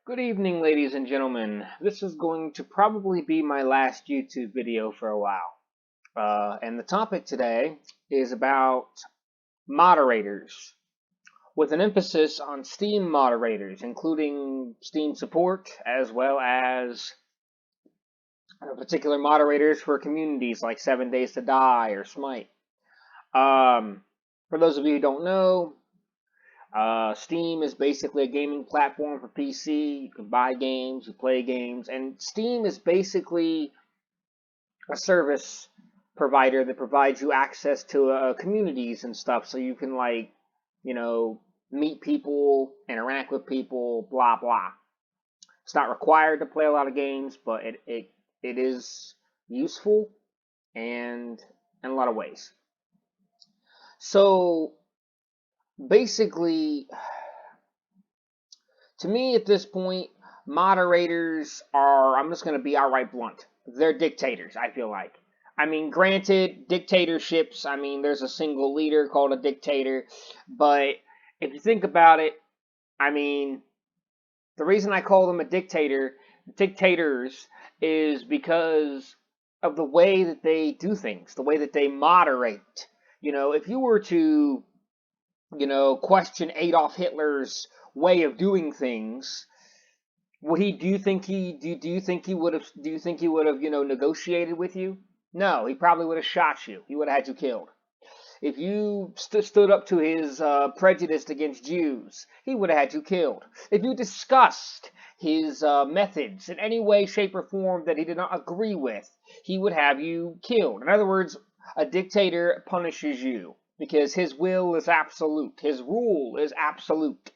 Good evening, ladies and gentlemen. This is going to probably be my last YouTube video for a while. And the topic today is about moderators, with an emphasis on Steam moderators, including Steam support, as well as particular moderators for communities like 7 Days to Die or Smite. For those of you who don't know, Steam is basically a gaming platform for PC. You can buy games, you play games, and Steam is basically a service provider that provides you access to communities and stuff, so you can meet people, interact with people, blah blah. It's not required to play a lot of games, but it is useful and in a lot of ways. So basically, to me at this point, moderators are, I'm just going to be outright blunt, they're dictators, I feel like. I mean, granted, dictatorships, I mean, there's a single leader called a dictator, but if you think about it, I mean, the reason I call them a dictators, is because of the way that they do things, the way that they moderate. If you were to question Adolf Hitler's way of doing things, would he? Do you think he would have? Do you think he would have? Negotiated with you? No, he probably would have shot you. He would have had you killed. If you stood up to his prejudice against Jews, he would have had you killed. If you discussed his methods in any way, shape, or form that he did not agree with, he would have you killed. In other words, a dictator punishes you because his will is absolute. His rule is absolute.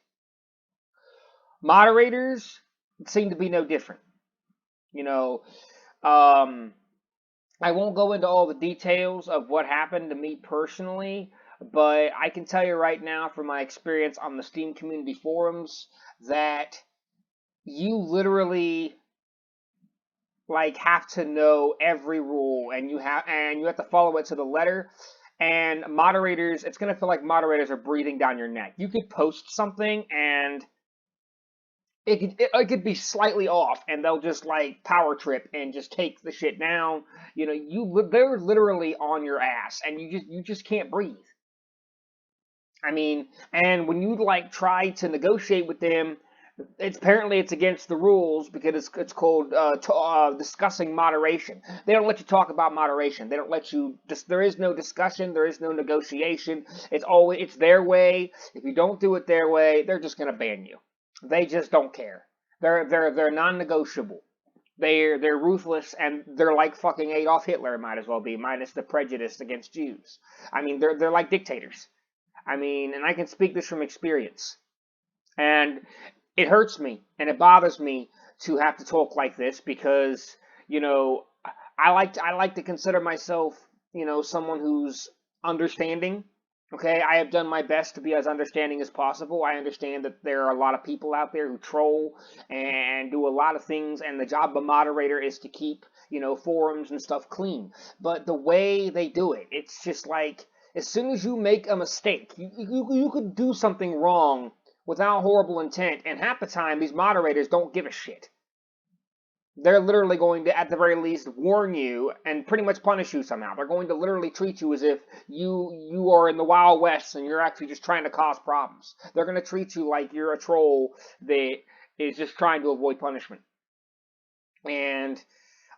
Moderators seem to be no different. I won't go into all the details of what happened to me personally, but I can tell you right now from my experience on the Steam community forums that you literally have to know every rule, and you have to follow it to the letter. And moderators, it's going to feel like moderators are breathing down your neck. You could post something and it could be slightly off, and they'll just power trip and just take the shit down. They're literally on your ass, and you just can't breathe. I mean, and when you try to negotiate with them, it's against the rules because it's called discussing moderation. They don't let you talk about moderation. They don't let you. There is no discussion. There is no negotiation. It's their way. If you don't do it their way, they're just gonna ban you. They just don't care. They're non-negotiable. They're ruthless, and they're like fucking Adolf Hitler, might as well be, minus the prejudice against Jews. I mean, they're like dictators. I mean, and I can speak this from experience. And it hurts me and it bothers me to have to talk like this because, I like to consider myself, someone who's understanding. Okay, I have done my best to be as understanding as possible. I understand that there are a lot of people out there who troll and do a lot of things, and the job of a moderator is to keep, forums and stuff clean. But the way they do it, it's just as soon as you make a mistake, you could do something wrong without horrible intent, and half the time these moderators don't give a shit. They're literally going to, at the very least, warn you and pretty much punish you somehow. They're going to literally treat you as if you are in the Wild West and you're actually just trying to cause problems. They're going to treat you like you're a troll that is just trying to avoid punishment. And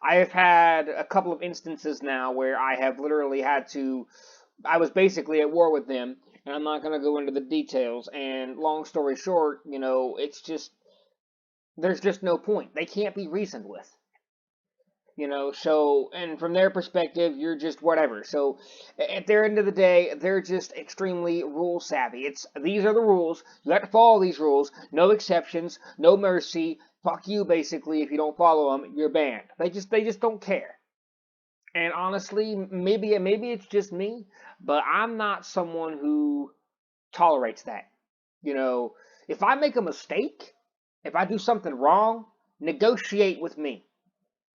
I have had a couple of instances now where I have literally I was basically at war with them, and I'm not going to go into the details. And long story short, it's just, there's just no point. They can't be reasoned with. So, and from their perspective, you're just whatever. So, at the end of the day, they're just extremely rule savvy. These are the rules. You have to follow these rules. No exceptions. No mercy. Fuck you, basically. If you don't follow them, you're banned. They just don't care. And honestly, maybe it's just me, but I'm not someone who tolerates that. If I make a mistake, if I do something wrong, negotiate with me.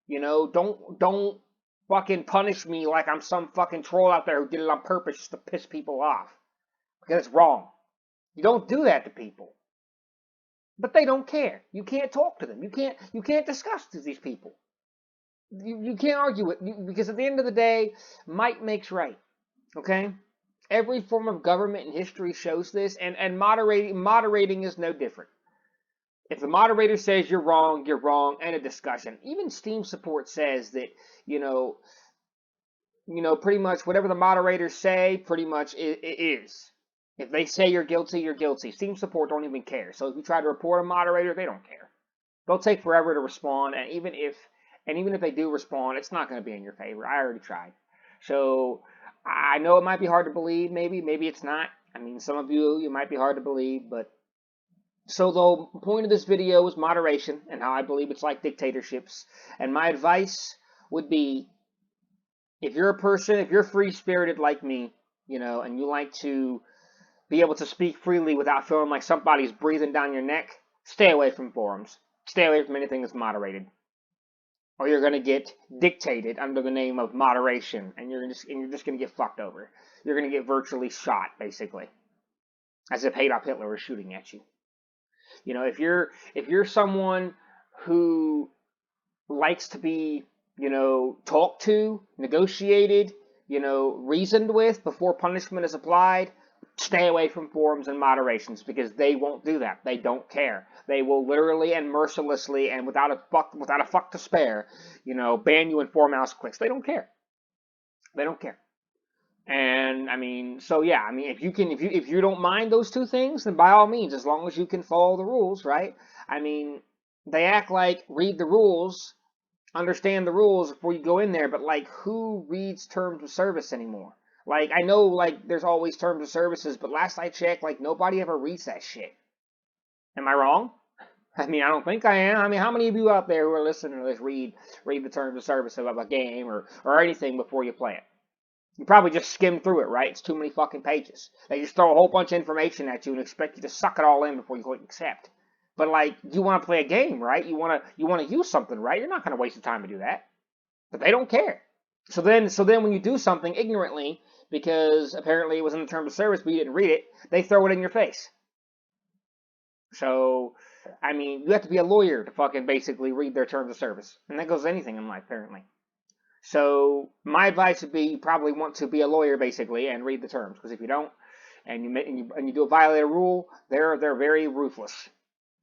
Don't fucking punish me like I'm some fucking troll out there who did it on purpose just to piss people off. Because it's wrong. You don't do that to people. But they don't care. You can't talk to them. You can't discuss with these people. You can't argue with, because at the end of the day, might makes right. Okay? Every form of government in history shows this, and moderating is no different. If the moderator says you're wrong, and a discussion. Even Steam support says that, you know, pretty much whatever the moderators say, pretty much it is. If they say you're guilty, you're guilty. Steam support don't even care. So if you try to report a moderator, they don't care. They'll take forever to respond, and even if they do respond, it's not going to be in your favor. I already tried. So I know it might be hard to believe. Maybe it's not. I mean, some of you might be hard to believe, but so the point of this video is moderation and how I believe it's like dictatorships. And my advice would be, if you're a person, if you're free-spirited like me, and you like to be able to speak freely without feeling like somebody's breathing down your neck, stay away from forums. Stay away from anything that's moderated. Or you're going to get dictated under the name of moderation, and you're just going to get fucked over. You're going to get virtually shot, basically. As if Adolf Hitler was shooting at you. If you're someone who likes to be, talked to, negotiated, reasoned with before punishment is applied, stay away from forums and moderations, because they won't do that. They don't care. They will literally and mercilessly and without a fuck to spare, ban you in 4 mouse clicks. They don't care. They don't care. And I mean, so yeah, I mean, if you don't mind those two things, then by all means, as long as you can follow the rules, right? I mean, they act like read the rules, understand the rules before you go in there, but like, who reads terms of service anymore? Like, I know, like, there's always terms of services, but last I checked, like, nobody ever reads that shit. Am I wrong? I mean, I don't think I am. I mean, how many of you out there who are listening to this read the terms of service of a game or anything before you play it? You probably just skim through it, right? It's too many fucking pages. They just throw a whole bunch of information at you and expect you to suck it all in before you click accept. But like, you want to play a game, right? You want to use something, right? You're not going to waste the time to do that. But they don't care. So then when you do something ignorantly, because apparently it was in the terms of service but you didn't read it, they throw it in your face. So, I mean, you have to be a lawyer to fucking basically read their terms of service. And that goes with anything in life, apparently. So my advice would be, you probably want to be a lawyer basically and read the terms, because if you don't, and you do violate a rule, they're very ruthless.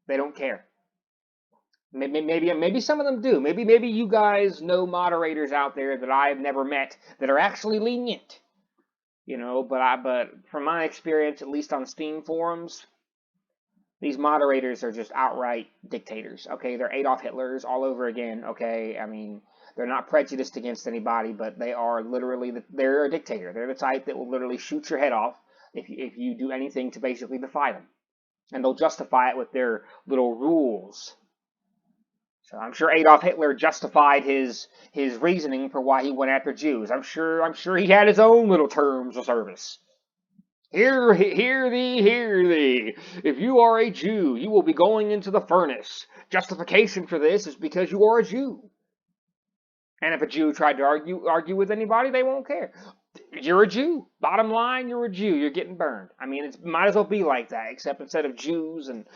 They don't care. Maybe some of them do. Maybe you guys know moderators out there that I've never met that are actually lenient. But from my experience, at least on Steam forums, these moderators are just outright dictators. Okay, they're Adolf Hitlers all over again. Okay, I mean, they're not prejudiced against anybody, but they are literally, they're a dictator. They're the type that will literally shoot your head off if you do anything to basically defy them. And they'll justify it with their little rules. So I'm sure Adolf Hitler justified his reasoning for why he went after Jews. I'm sure he had his own little terms of service. Hear thee. If you are a Jew, you will be going into the furnace. Justification for this is because you are a Jew. And if a Jew tried to argue with anybody, they won't care. You're a Jew. Bottom line, you're a Jew. You're getting burned. I mean, it might as well be like that, except instead of Jews and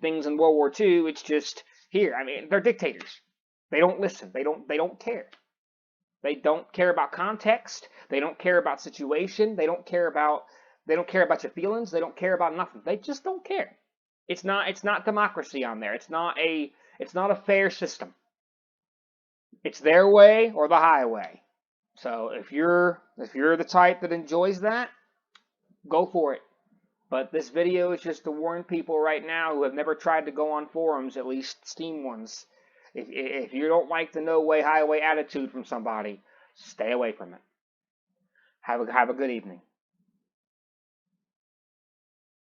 things in World War II, it's just here. I mean, they're dictators. They don't listen. They don't care. They don't care about context. They don't care about situation. They don't care about your feelings. They don't care about nothing. They just don't care. It's not democracy on there. It's not a fair system. It's their way or the highway. So if you're the type that enjoys that, go for it. But this video is just to warn people right now who have never tried to go on forums, at least Steam ones. If you don't like the no way highway attitude from somebody, stay away from it. Have a good evening.